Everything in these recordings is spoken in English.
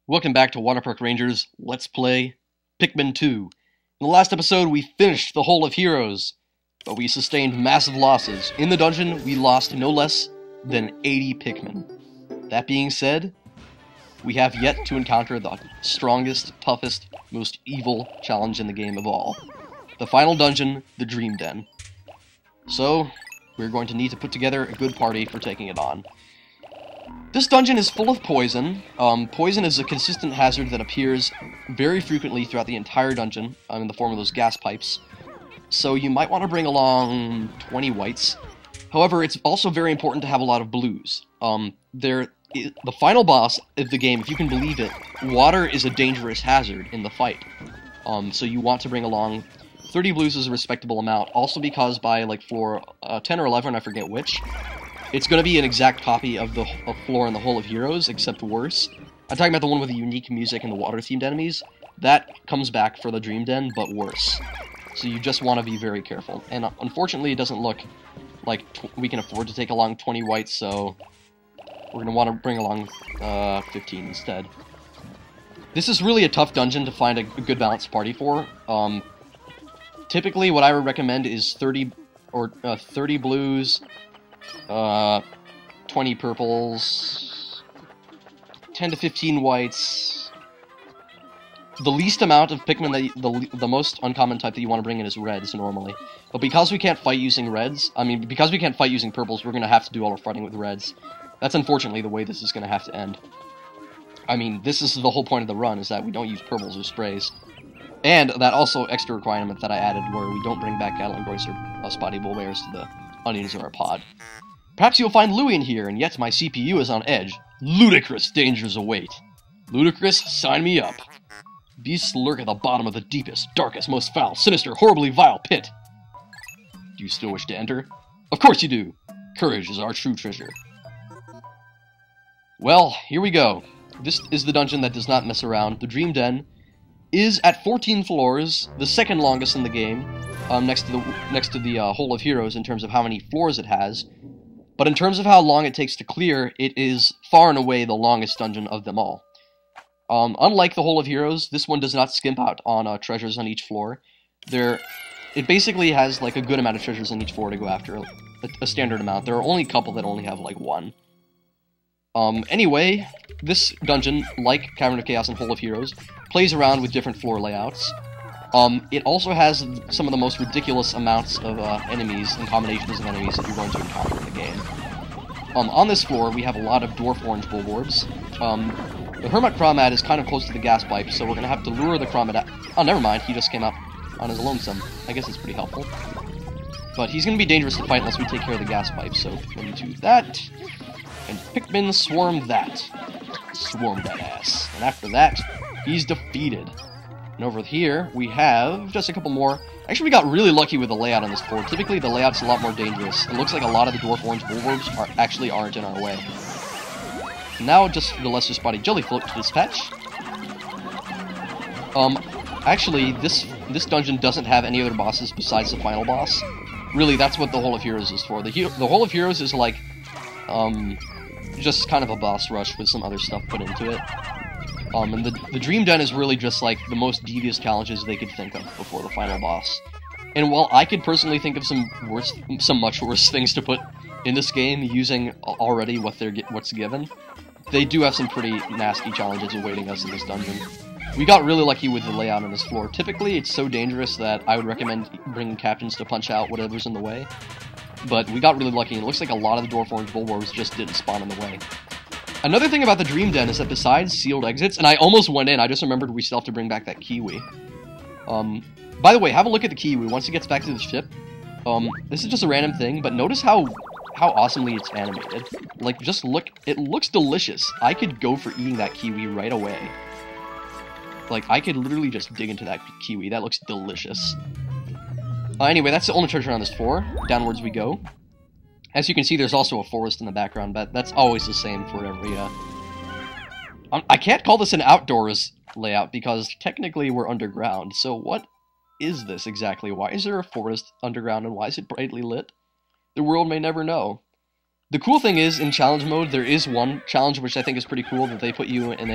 Welcome back to WaterparkRanger's Let's Play Pikmin 2. In the last episode, we finished the Hole of Heroes, but we sustained massive losses. In the dungeon, we lost no less than 80 Pikmin. That being said, we have yet to encounter the strongest, toughest, most evil challenge in the game of all. The final dungeon, the Dream Den. So, we're going to need to put together a good party for taking it on. This dungeon is full of poison. Poison is a consistent hazard that appears very frequently throughout the entire dungeon, in the form of those gas pipes. So you might want to bring along 20 whites. However, it's also very important to have a lot of blues. The final boss of the game, if you can believe it, water is a dangerous hazard in the fight. So you want to bring along 30 blues is a respectable amount. Also because by like floor 10 or 11, I forget which, it's going to be an exact copy of the floor in the Hole of Heroes, except worse. I'm talking about the one with the unique music and the water-themed enemies. That comes back for the Dream Den, but worse. So you just want to be very careful. And unfortunately, it doesn't look like we can afford to take along 20 whites, so we're going to want to bring along 15 instead. This is really a tough dungeon to find a good balanced party for. Typically, what I would recommend is 30 blues, 20 purples, 10 to 15 whites. The least amount of Pikmin, the most uncommon type that you want to bring in is reds normally. But because we can't fight using reds, because we can't fight using purples, we're going to have to do all our fighting with reds. That's unfortunately the way this is going to have to end. I mean, this is the whole point of the run, is that we don't use purples or sprays. And that also extra requirement that I added, where we don't bring back Galangrois or spotty bullbears to the onions in our pod. Perhaps you'll find Louie in here, and yet my CPU is on edge. Ludicrous dangers await. Ludicrous, sign me up. Beasts lurk at the bottom of the deepest, darkest, most foul, sinister, horribly vile pit. Do you still wish to enter? Of course you do. Courage is our true treasure. Well, here we go. This is the dungeon that does not mess around. The Dream Den is at 14 floors, the second longest in the game, next to the Hole of Heroes in terms of how many floors it has. But in terms of how long it takes to clear, it is far and away the longest dungeon of them all. Unlike the Hole of Heroes, this one does not skimp out on treasures on each floor. It basically has like a good amount of treasures on each floor to go after, a standard amount. There are only a couple that only have like one. Anyway, this dungeon, like Cavern of Chaos and Hole of Heroes, plays around with different floor layouts. It also has some of the most ridiculous amounts of enemies and combinations of enemies that you're going to encounter in the game. On this floor, we have a lot of dwarf orange bulbarbs. The Hermit Crawmad is kind of close to the gas pipe, so we're going to have to lure the Crawmad out. Oh, never mind, he just came out on his lonesome. I guess it's pretty helpful. But he's going to be dangerous to fight unless we take care of the gas pipe, so into that. And Pikmin swarm that. Swarm that ass. And after that, he's defeated. And over here, we have just a couple more. Actually, we got really lucky with the layout on this floor. Typically, the layout's a lot more dangerous. It looks like a lot of the dwarf orange bulbarbs actually aren't in our way. Now, just the lesser spotty jellyfloat to dispatch. Actually, this dungeon doesn't have any other bosses besides the final boss. Really, that's what the Hole of Heroes is for. The Hole of Heroes is like, just kind of a boss rush with some other stuff put into it. And the Dream Den is really just like the most devious challenges they could think of before the final boss. And while I could personally think of some much worse things to put in this game using already what's given, they do have some pretty nasty challenges awaiting us in this dungeon. We got really lucky with the layout on this floor. Typically, it's so dangerous that I would recommend bringing captains to punch out whatever's in the way. But we got really lucky, and it looks like a lot of the dwarf orange bulbarbs just didn't spawn in the way. Another thing about the Dream Den is that besides sealed exits, and I almost went in, I just remembered we still have to bring back that kiwi. By the way, have a look at the kiwi once it gets back to the ship. This is just a random thing, but notice how awesomely it's animated. Like, just look, it looks delicious. I could go for eating that kiwi right away. Like, I could literally just dig into that kiwi. That looks delicious. Anyway, that's the only treasure on this floor. Downwards we go. As you can see, there's also a forest in the background, but that's always the same for every, I can't call this an outdoors layout, because technically we're underground. So what is this exactly? Why is there a forest underground, and why is it brightly lit? The world may never know. The cool thing is, in challenge mode, there is one challenge which I think is pretty cool, that they put you in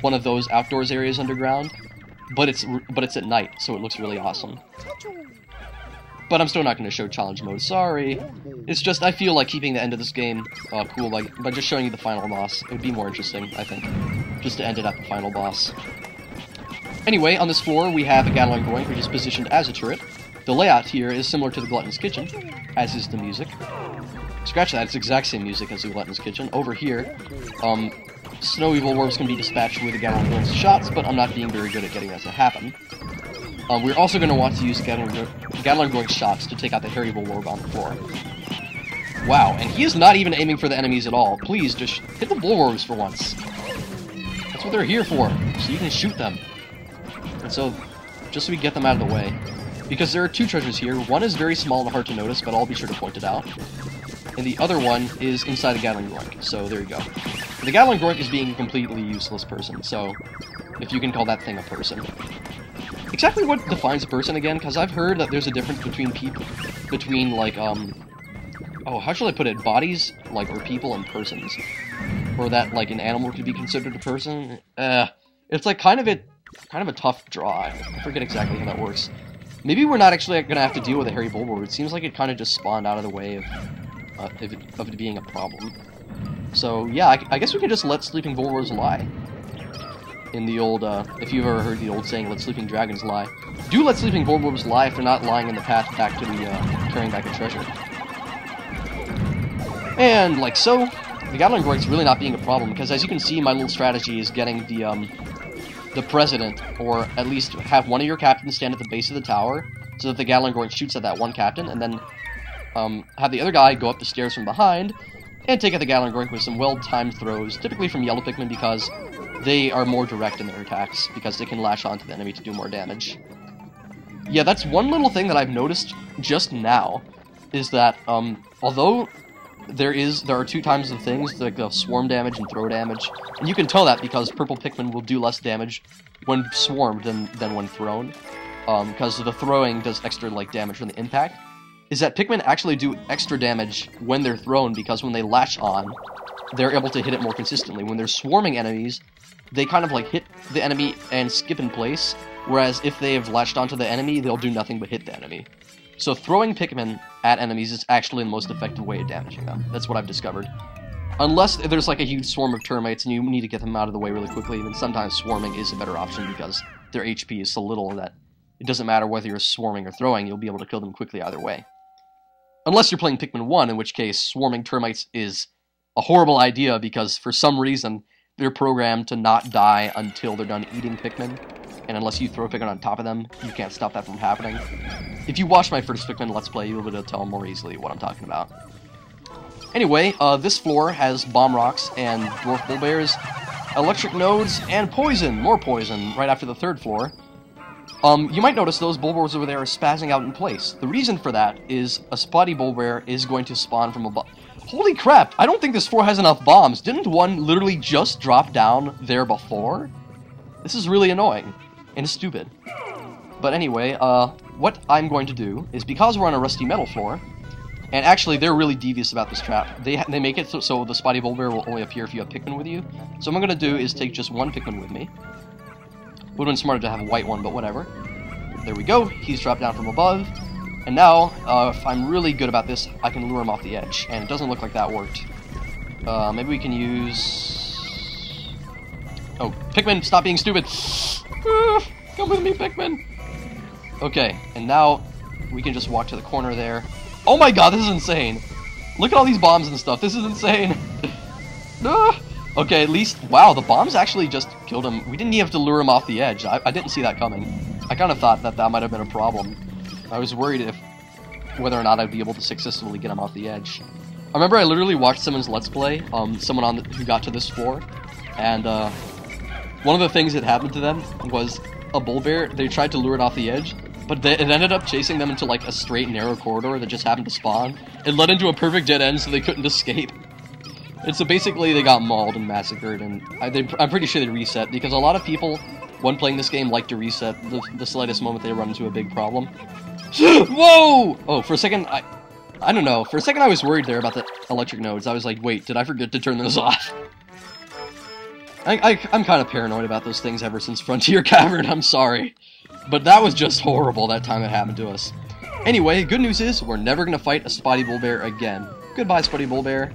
one of those outdoors areas underground, but it's at night, so it looks really awesome. But I'm still not going to show challenge mode, sorry. It's just, I feel like keeping the end of this game cool by just showing you the final boss. It would be more interesting, I think, just to end it at the final boss. Anyway, on this floor we have a Gatling Groink, which is positioned as a turret. The layout here is similar to the Glutton's Kitchen, as is the music. Scratch that, it's the exact same music as the Glutton's Kitchen. Over here, snowy Bulwarps can be dispatched with the Gatling Groink's shots, but I'm not being very good at getting that to happen. We're also going to want to use the Gatling Groink's shots to take out the hairy Bulwarp on the floor. Wow, and he is not even aiming for the enemies at all. Please, just hit the Bulwarps for once. That's what they're here for, so you can shoot them. And so, just so we get them out of the way. Because there are two treasures here. One is very small and hard to notice, but I'll be sure to point it out. And the other one is inside the Gatling Groink, so there you go. The Gatling Groink is being a completely useless person, so if you can call that thing a person. Exactly what defines a person again? Because I've heard that there's a difference between like, oh, how should I put it? Bodies, like, or people and persons. Or that, like, an animal could be considered a person. It's like kind of a tough draw. I forget exactly how that works. Maybe we're not actually going to have to deal with a hairy Bulwarp. It seems like it kind of just spawned out of the way of it being a problem. So, yeah, I guess we can just let sleeping Bulwarps lie. In the old, if you've ever heard the old saying, let sleeping dragons lie. Do let sleeping Bulwarps lie if they're not lying in the path back to the, carrying back a treasure. And, like so, the Gatling Groink's really not being a problem, because as you can see, my little strategy is getting the president, or at least have one of your captains stand at the base of the tower, so that the Gatling Groink shoots at that one captain, and then have the other guy go up the stairs from behind, and take out the Gatling Groink with some well-timed throws, typically from yellow Pikmin, because they are more direct in their attacks, because they can lash onto the enemy to do more damage. Yeah, that's one little thing that I've noticed just now, is that, although there are two types of things, like swarm damage and throw damage, and you can tell that because purple Pikmin will do less damage when swarmed than when thrown, because the throwing does extra, like, damage from the impact, is that Pikmin actually do extra damage when they're thrown, because when they lash on, they're able to hit it more consistently. When they're swarming enemies, they kind of, like, hit the enemy and skip in place, whereas if they have latched onto the enemy, they'll do nothing but hit the enemy. So throwing Pikmin at enemies is actually the most effective way of damaging them. That's what I've discovered. Unless there's, like, a huge swarm of termites and you need to get them out of the way really quickly, then sometimes swarming is a better option because their HP is so little that it doesn't matter whether you're swarming or throwing, you'll be able to kill them quickly either way. Unless you're playing Pikmin 1, in which case swarming termites is a horrible idea because for some reason they're programmed to not die until they're done eating Pikmin, and unless you throw Pikmin on top of them, you can't stop that from happening. If you watch my first Pikmin Let's Play, you'll be able to tell more easily what I'm talking about. Anyway, this floor has bomb rocks and dwarf bullbears, electric nodes, and poison, more poison, right after the third floor. You might notice those bulbers over there are spazzing out in place. The reason for that is a spotty bulbear is going to spawn from above. Holy crap, I don't think this floor has enough bombs. Didn't one literally just drop down there before? This is really annoying and stupid. But anyway, what I'm going to do is, because we're on a rusty metal floor, and actually they're really devious about this trap, they make it so the spotty bulbear will only appear if you have Pikmin with you. So what I'm going to do is take just one Pikmin with me. Would have been smarter to have a white one, but whatever. There we go, he's dropped down from above. And now, if I'm really good about this, I can lure him off the edge. And it doesn't look like that worked. Maybe we can use... Oh, Pikmin, stop being stupid! Come with me, Pikmin! Okay, and now we can just walk to the corner there. Oh my god, this is insane! Look at all these bombs and stuff, this is insane! Okay, at least, wow, the bombs actually just killed him. We didn't even have to lure him off the edge. I didn't see that coming. I kind of thought that might have been a problem. I was worried whether or not I'd be able to successfully get him off the edge. I remember I literally watched someone's Let's Play, someone who got to this floor, and one of the things that happened to them was a bullbear. They tried to lure it off the edge, but it ended up chasing them into, like, a straight, narrow corridor that just happened to spawn. It led into a perfect dead end, so they couldn't escape. And so basically they got mauled and massacred, and I'm pretty sure they reset, because a lot of people, when playing this game, like to reset the slightest moment they run into a big problem. Whoa! Oh, for a second, I don't know. For a second I was worried there about the electric nodes. I was like, wait, did I forget to turn those off? I'm kind of paranoid about those things ever since Frontier Cavern, I'm sorry. But that was just horrible that time it happened to us. Anyway, good news is, we're never going to fight a Spotty Bullbear again. Goodbye, Spotty Bullbear.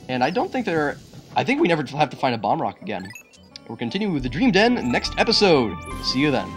And I don't think I think we never have to find a Bomb Rock again. We're continuing with the Dream Den next episode. See you then.